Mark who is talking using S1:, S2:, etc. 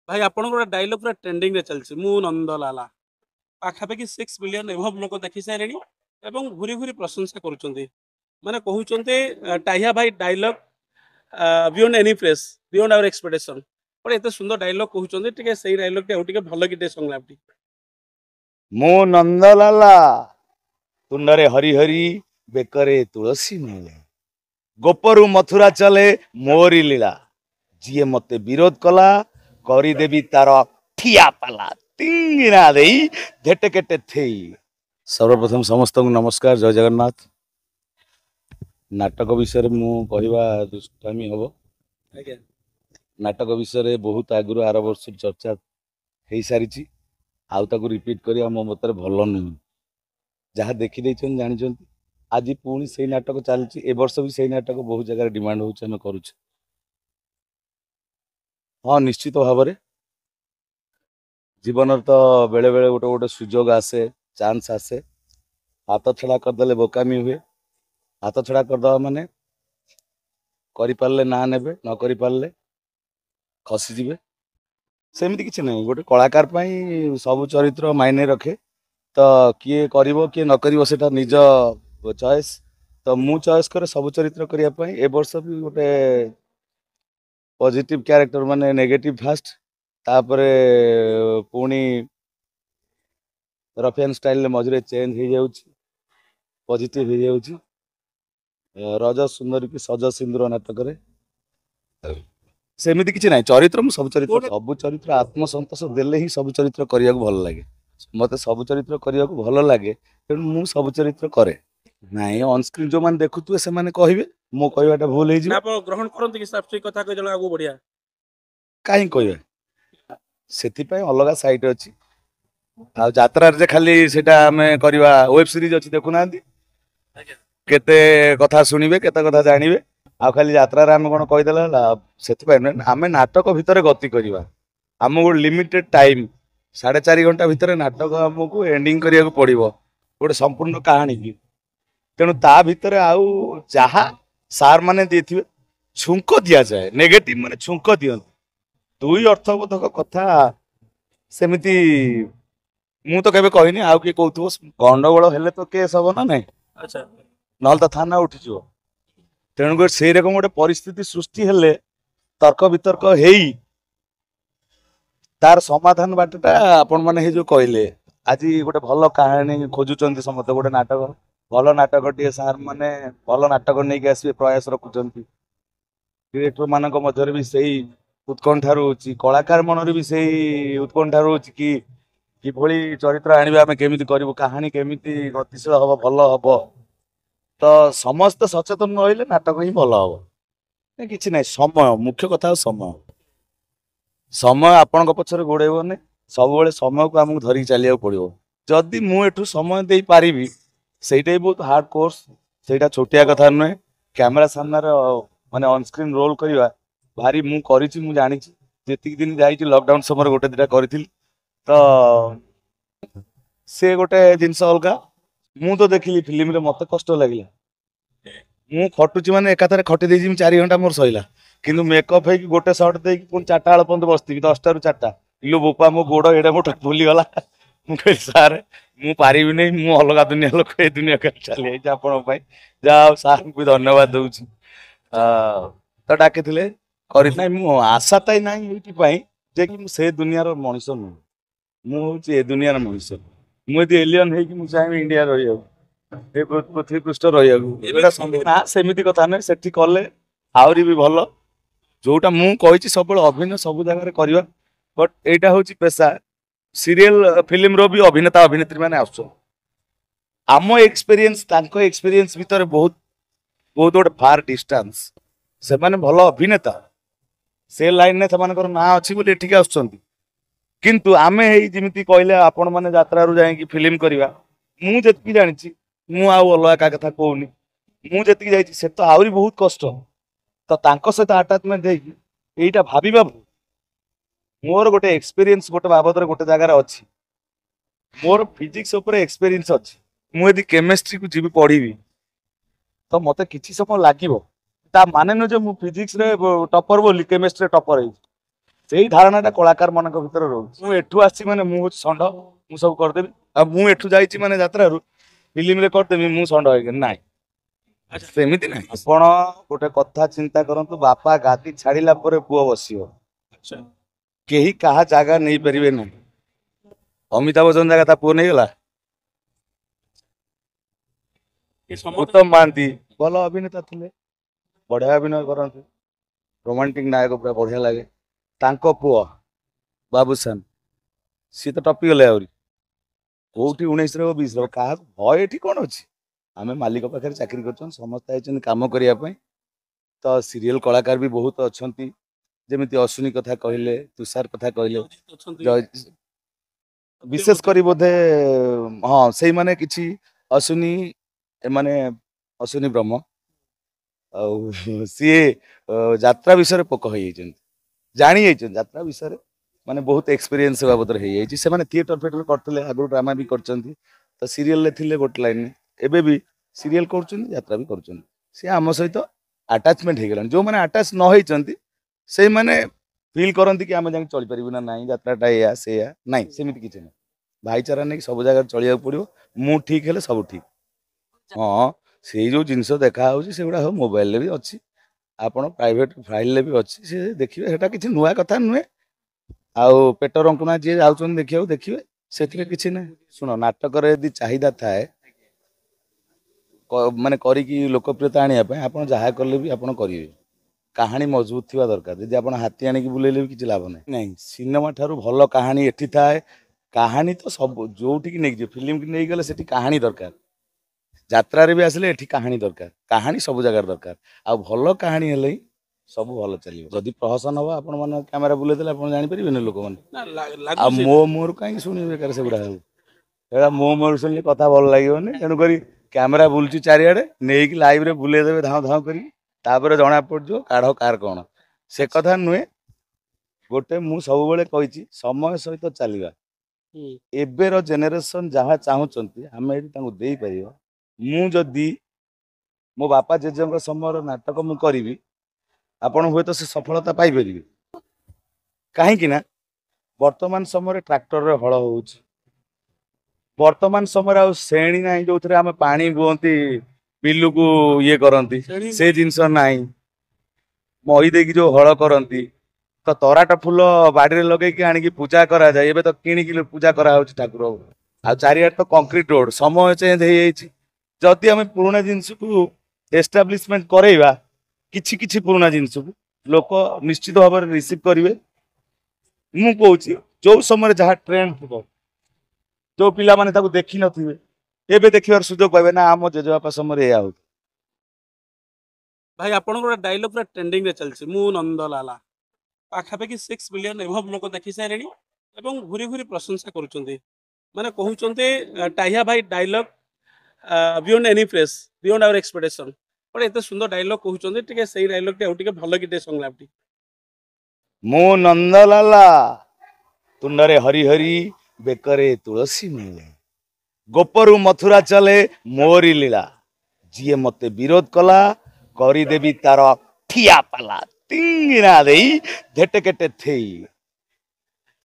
S1: भाई आपण गोटे डायलॉग पूरा ट्रेंडिंग रे चलछि मु नंदलाला पाखापाखि 6 मिलियन एभव लोक देखि सारे एवं घूरी घूरी प्रशंसा करुचंती माने कहउचंते टाहिया भाई dialogue beyond any praise beyond our expectation पर एते सुंदर डायलॉग कहउचंती टिके सेही डायलॉग टे टिके भलो कि संलापटी
S2: मो नंदलाला तुंडरे हरि हरि बेकरे तुलसी माला गोपरु मथुरा चले मोरी लीला जीए मते विरोध कला देवी तार ठिया पाला तिंगिना देई धेटे केटे थेई। सर्वप्रथम समस्त को नमस्कार, जय जगन्नाथ। नाटक विषय मु कहवा दुष्टामी हम। नाटक विषय बहुत आगु आर वर्ष चर्चा हो सारी आउ रिपीट करिया मो मत भल नुह जहाँ देखी जानी आज पुणी से नाटक चलती ए वर्ष भी से नाटक बहुत जगह डिमांड होमें करुँ। हाँ निश्चित भाव जीवन तो बेले बेले गोटे गोटे सुजोग आसे चांस आसे हाथ छड़ा करदे बोकामी हुए हाथ छड़ा करदे माने ना ने न कर खसीजे सेमती किसी ना गोटे कलाकार सब चरित्र मायने रखे तो किए करिवो किए न करिवो सेटा निज चॉइस तो मु चॉइस करे सब चरित्र करने ए वर्ष भी गोटे पॉजिटिव कैरेक्टर माने नेगेटिव फास्ट तापरे पुणी रफियान स्टाइल मझे चेंज हो जाउछि पॉजिटिव हो जाउछि रज सुंदर की सज सिंदूर नाटक सेमती किसी ना चरित्र मु सब चरित्र आत्मसंतोष देले ही सब चरित्र करने को भल लगे मत सब चरित्र करने को भल लगे तेणु मु सब चरित्र करे नाई ऑनस्क्रीन जो मैंने देखुए से मैंने कहे मो कहवाटा भूल हो
S1: ग्रहण करते कि कथा कह जण आगु बढ़िया
S2: कहीं कह से अलग साइट अच्छी आ यात्रा खाली सेटा आमे करवा वेब सीरीज अच्छी देखुना केते कथा शुणवे केते कथा जानवे आ खाली यात्रा आम कौन कहीदेला से आम नाटक भितर गति करवा आमको लिमिटेड टाइम 4.5 घंटा भितर नाटक आमको एंडिंग करने पड़ो गोटे संपूर्ण कहानी की तेणु ता भितर आउ जहा सार माने देथिबे छुंक दिया जाए नेगेटिव माने छुंक दियंती दुई अर्थबोधक कथा सेमिति मु तो केबे कहिनी आउ के कहथबो गंडगोल हेले तो केस हबो ना नहीं
S1: अच्छा
S2: नहल तो थाना उठी जिवो तेणुकर से रकम गोटे परिस्थिति सृष्टि हेले तर्क वितर्क हेई तार समाधान बाटटा आपण माने हे जो कहले आज गोटे भल कहानी खोजुचंती समस्त गोटे नाटक भल नाटक टे सार माने भल नाटक नहीं के आसबे प्रयास रखुचंती डिरेक्टर मानक मध्य भी सही उत्कंठा रोची कलाकार मन भी सही उत्कंठा रोची कि किभली चरित्र आनिबे आमे केमिति करिवो कहानी केमिति गतिशील हबो भल हबो तो समस्त सचेतन रहिले नाटक ही भल हबो किछि नै समय मुख्य कथा समय समय आपण पछरे गोड़ेबनी सब बेले समय को आमको धरिक चलिया पड़ो जदि मुझे समय दे पारिबी सेटा बहुत हार्ड कोर्स सेटा छोटिया कथा नुहे कैमेरा सामने माने ऑन स्क्रीन रोल करवा भारी मु करिछि मु जानी जेतिक दिन जाइछि लॉकडाउन समय गोटे दिटा करिथिल तो से गोटे जिनस अलगा मु तो देखिली फिल्म रे मते कष्ट लागिला मु खटुची माने एकाथरे खटी देछि 4 घंटा मोर सहिला किंतु मेकअप है कि गोटे शर्ट दे पुणी 4टा बेल पर्यटन बसती 10टा रू 4टा इलो बोपा मो गोड़ एडे मोट भूली गला मुझे सार मु पारि नहीं मु अलग दुनिया लोक ए दुनिया चली जाए जा सार को धन्यवाद दूची तो डाके कर आशा ताई ना ये कि से दुनियार मनीष नुह मुझे ए दुनियार मनीष मुझे एलियन है चाहिए इंडिया रही पृथ्वी पृष्ठ रही सेमती कथा ना से कले आहरी भी भल जोटा मु कही सब अभिनय सब जगह करवा बट एटा हूँ पेशा सीरियल फिल्म रो भी अभिनेता अभिनेत्री मैंने आम एक्सपीरियंस भितर बहुत बहुत गोटे फार डिस्टेंस से माने भल अभिनेता से लाइन ने ना अच्छी बोली एठिक आसुचंती किंतु आमे जमी कहले आपण मैंने यात्रा जाकि फिल्म करवा मु जी जानी मु अलग का कथा कहूनी मुझे जाइए से तो आहरी बहुत कष्ट तो तांको सहित आटाचमेंट यहीटा भाविबा मोर गोटे एक्सपीरियंस गोटे बाबद गोटे जगार अच्छी मोर फिजिक्स उपरे एक्सपीरियंस अच्छी मुझे केमिस्ट्री को जीवी पढ़ी तो मत कि समय लगे ता माने न जो मु फिजिक्स रे टॉपर बोली केमिस्ट्री टॉपर है ସେଇ ଧାରଣାଟା କଳାକାର ମାନଙ୍କ ଭିତରେ ରହୁଛି। ମୁଁ ଏଠୁ ଆସିଛି ମାନେ ମୁଁ ହଉଛି ଷଣ୍ଢ, ମୁଁ ସବୁ କରିଦେବି। ଆଉ ମୁଁ ଏଠୁ ଯାଇଛି ମାନେ ଯାତ୍ରାରୁ ଫିଲ୍ମରେ କରିଦେବି ମୁଁ ଷଣ୍ଢ ହେଇକି ନାହିଁ,
S1: ଆଚ୍ଛା
S2: ସେମିତି ନାହିଁ। ଆପଣ ଗୋଟେ କଥା ଚିନ୍ତା କରନ୍ତୁ, ବାପା ଗାଦି ଛାଡିଲା ପରେ ପୁଅ ବସିବ,
S1: ଆଚ୍ଛା
S2: କେହି କାହା ଜାଗା ନେଇପାରିବେ ନାହିଁ। ଅମିତାଭ ବଚ୍ଚନ ଜାଗା ତା ପୁଅ ନେଇଗଲା?
S1: ଏ ସମସ୍ତ
S2: ଉତ୍ତମ ମହାନ୍ତି ଭଲ ଅଭିନେତା ଥିଲେ, ବଢିଆ ଅଭିନୟ କରନ୍ତି, ରୋମାଣ୍ଟିକ ନାୟକ ପୁରା ବଢିଆ ଲାଗେ। ତାଙ୍କ ପୁଅ ବାବୁସାନ ସିଏ ତ ଟପିଗଲେ, ଆହୁରି କୋଉଠି 19ରେ 20ରେ, କାହାକୁ ଭୟ ଏଠି କଣ ଅଛି? ଆମେ ମାଲିକ ପାଖରେ ଚାକିରି କରୁଛନ୍ତି, ସମସ୍ତେ ଆଇଛନ୍ତି କାମ କରିବା ପାଇଁ। ତ ସିରିଏଲ କଳାକାର ବି ବହୁତ ଅଛନ୍ତି, ଯେମିତି ଅଶ୍ୱିନୀ କଥା କହିଲେ, ତୁଷାର କଥା କହିଲେ,
S1: ଅଛନ୍ତି
S2: ଜୟ ବିଶେଷ କରି ବୋଧେ ହଁ ସେଇମାନେ କିଛି ଅଶ୍ୱିନୀ, ଏମାନେ ଅଶ୍ୱିନୀ ବ୍ରହ୍ମ ଆଉ ସିଏ ଯାତ୍ରା ବିଷୟରେ ପୋକ ହେଇଯାଇଛନ୍ତି, ଜାଣି ଯାଇଛନ୍ତି ଯାତ୍ରା ବିଷୟରେ, ମାନେ ବହୁତ ଏକ୍ସପିରିଏନ୍ସ ବାବଦରେ ହେଇଯାଇଛି। ସେମାନେ ଥିଏଟର ଫିଏଟର କରିଥିଲେ, ଆଗରୁ ଡ୍ରାମା ବି କରିଛନ୍ତି, ତ ସିରିଏଲରେ ଥିଲେ ଗୋଟେ ଲାଇନ, ଏବେ ବି ସିରିଏଲ କରୁଛନ୍ତି, ଯାତ୍ରା ବି କରୁଛନ୍ତି। ସିଏ ଆମ ସହିତ ଆଟାଚମେଣ୍ଟ ହେଇଗଲାଣି। ଯୋଉମାନେ ଆଟାଚ ନ ହେଇଛନ୍ତି ସେଇମାନେ ଫିଲ୍ କରନ୍ତି କି ଆମେ ଯାଇକି ଚଳିପାରିବୁ ନା ନାହିଁ, ଯାତ୍ରାଟା ଏଇଆ ସେଇଆ, ନାହିଁ ସେମିତି କିଛି ନାହିଁ। ଭାଇଚାରା ନେଇକି ସବୁ ଜାଗାରେ ଚଳିବାକୁ ପଡିବ। ମୁଁ ଠିକ ହେଲେ ସବୁ ଠିକ। ହଁ, ସେଇ ଯୋଉ ଜିନିଷ ଦେଖା ହଉଛି ସେଗୁଡା ସବୁ ମୋବାଇଲରେ ବି ଅଛି, ଆପଣ ପ୍ରାଇଭେଟ ଫାଇଲରେ ବି ଅଛି, ସେ ଦେଖିବେ, ସେଟା କିଛି ନୂଆ କଥା ନୁହେଁ। ଆଉ ପେଟ ରଙ୍କୁଣା ଯିଏ ଯାଉଛନ୍ତି ଦେଖିବାକୁ ଦେଖିବେ, ସେଥିରେ କିଛି ନାହିଁ। ଶୁଣ, ନାଟକରେ ଯଦି ଚାହିଦା ଥାଏ ମାନେ କରିକି ଲୋକପ୍ରିୟତା ଆଣିବା ପାଇଁ, ଆପଣ ଯାହା କଲେ ବି ଆପଣ କରିବେ। କାହାଣୀ ମଜବୁତ ଥିବା ଦରକାର। ଯଦି ଆପଣ ହାତୀ ଆଣିକି ବୁଲେଇଲେ ବି କିଛି ଲାଭ ନାହିଁ। ନାଇଁ, ସିନେମା ଠାରୁ ଭଲ କାହାଣୀ ଏଠି ଥାଏ। କାହାଣୀ ତ ସବୁ ଯୋଉଠିକି ନେଇକି ଯିବେ, ଫିଲ୍ମ କି ନେଇକି ଗଲେ ସେଠି କାହାଣୀ ଦରକାର। ଯାତ୍ରାରେ ବି ଆସିଲେ ଏଠି କାହାଣୀ ଦରକାର, କାହାଣୀ ସବୁ ଜାଗାରେ ଦରକାର। ଆଉ ଭଲ କାହାଣୀ ହେଲେ ହିଁ ସବୁ ଭଲ ଚାଲିବ। ଯଦି ପ୍ରହସନ ହବ, ଆପଣ ମାନେ କ୍ୟାମେରା ବୁଲେଇ ଦେଲେ ଆପଣ ଜାଣିପାରିବେନି ଲୋକମାନେ।
S1: ନା
S2: ଆଉ
S1: ଲାଗୁଛି
S2: ମୋ ମୁହଁରୁ କାହିଁକି ଶୁଣିବେ ବେକାର ସେଗୁଡା ହବ, ଏଗୁଡା ମୋ ମୁହଁରୁ ଶୁଣିଲେ କଥା ଭଲ ଲାଗିବନି। ତେଣୁକରି କ୍ୟାମେରା ବୁଲୁଛି ଚାରିଆଡେ, ନେଇକି ଲାଇଭରେ ବୁଲେଇ ଦେବେ ଧାଁ ଧାଁ କରିକି, ତାପରେ ଜଣା ପଡିଯିବ କାଢ କାର କଣ। ସେ କଥା ନୁହେଁ। ଗୋଟେ ମୁଁ ସବୁବେଳେ କହିଛି, ସମୟ ସହିତ ଚାଲିବା।
S1: ହୁଁ
S2: ଏବେର ଜେନେରେସନ ଯାହା ଚାହୁଁଛନ୍ତି ଆମେ ଏଠି ତାଙ୍କୁ ଦେଇପାରିବ। ମୁଁ ଯଦି ମୋ ବାପା ଜେଜେଙ୍କ ସମୟର ନାଟକ ମୁଁ କରିବି, ଆପଣ ହୁଏତ ସେ ସଫଳତା ପାଇପାରିବେ। କାହିଁକି ନା ବର୍ତ୍ତମାନ ସମୟରେ ଟ୍ରାକ୍ଟରରେ ହଳ ହଉଛି, ବର୍ତ୍ତମାନ ସମୟରେ ଆଉ ଶ୍ରେଣୀ ନାହିଁ ଯୋଉଥିରେ ଆମେ ପାଣି ବୁହନ୍ତି ବିଲୁକୁ ଇଏ କରନ୍ତି,
S1: ସେଠି
S2: ସେ ଜିନିଷ ନାହିଁ। ମହି ଦେଇକି ଯୋଉ ହଳ କରନ୍ତି, ତ ତରାଟ ଫୁଲ ବାଡିରେ ଲଗେଇକି ଆଣିକି ପୂଜା କରାଯାଏ, ଏବେ ତ କିଣିକି ପୂଜା କରାହଉଛି ଠାକୁର। ଆଉ ଚାରିଆଡେ ତ କଂକ୍ରିଟ ରୋଡ, ସମୟ ଚେଞ୍ଜ ହେଇଯାଇଛି। ଯଦି ଆମେ ପୁରୁଣା ଜିନିଷକୁ ଏଷ୍ଟାବ୍ଲିଶମେଣ୍ଟ କରେଇବା, କିଛି କିଛି ପୁରୁଣା ଜିନିଷକୁ ଲୋକ ନିଶ୍ଚିତ ଭାବରେ ରିସିଭ କରିବେ। ମୁଁ କହୁଛି ଯୋଉ ସମୟରେ ଯାହା ଟ୍ରେଣ୍ଡ ଥିବ, ଯୋଉ ପିଲାମାନେ ତାକୁ ଦେଖିନଥିବେ ଏବେ ଦେଖିବାର ସୁଯୋଗ ପାଇବେ, ନା ଆମ ଜେଜେବାପା ସମୟରେ ଏଇଆ ହଉ।
S1: ଭାଇ ଆପଣଙ୍କର ଗୋଟେ ଡାଇଲଗ ପୁରା ଟ୍ରେଣ୍ଡିଂ ରେ ଚାଲିଛି, ମୁଁ ନନ୍ଦଲାଲା। ପାଖାପାଖି 6 ବିଲିୟନ ଏଭବ ଲୋକ ଦେଖି ସାରିଲେଣି ଏବଂ ଘୁରି ଘୁରି ପ୍ରଶଂସା କରୁଛନ୍ତି। ମାନେ କହୁଛନ୍ତି ଟାହିଆ ଭାଇ dialogue beyond any praise, beyond our expectation. ଗୋଟେ ଏତେ ସୁନ୍ଦର ଡାଇଲଗ କହୁଛନ୍ତି, ଟିକେ ସେଇ ଡାଇଲଗଟି ଆଉ ଟିକେ ଭଲ କି ଟିକେ ସଂଳାପଟି।
S2: ମୁଁ ନନ୍ଦଲାଲା, ତୁଣ୍ଡରେ ହରିହରି, ବେକରେ ତୁଳସୀ ମାଳ, ଗୋପରୁ ମଥୁରା ଚାଲେ ମୋରି ଲୀଳା, ଯିଏ ମତେ ବିରୋଧ କଲା କରିଦେବି ତାର ଠିଆ ପାଲା, ତିଙ୍ଗିଣା ଦେଇ ଧେଟେ କେଟେ ଥେଇ।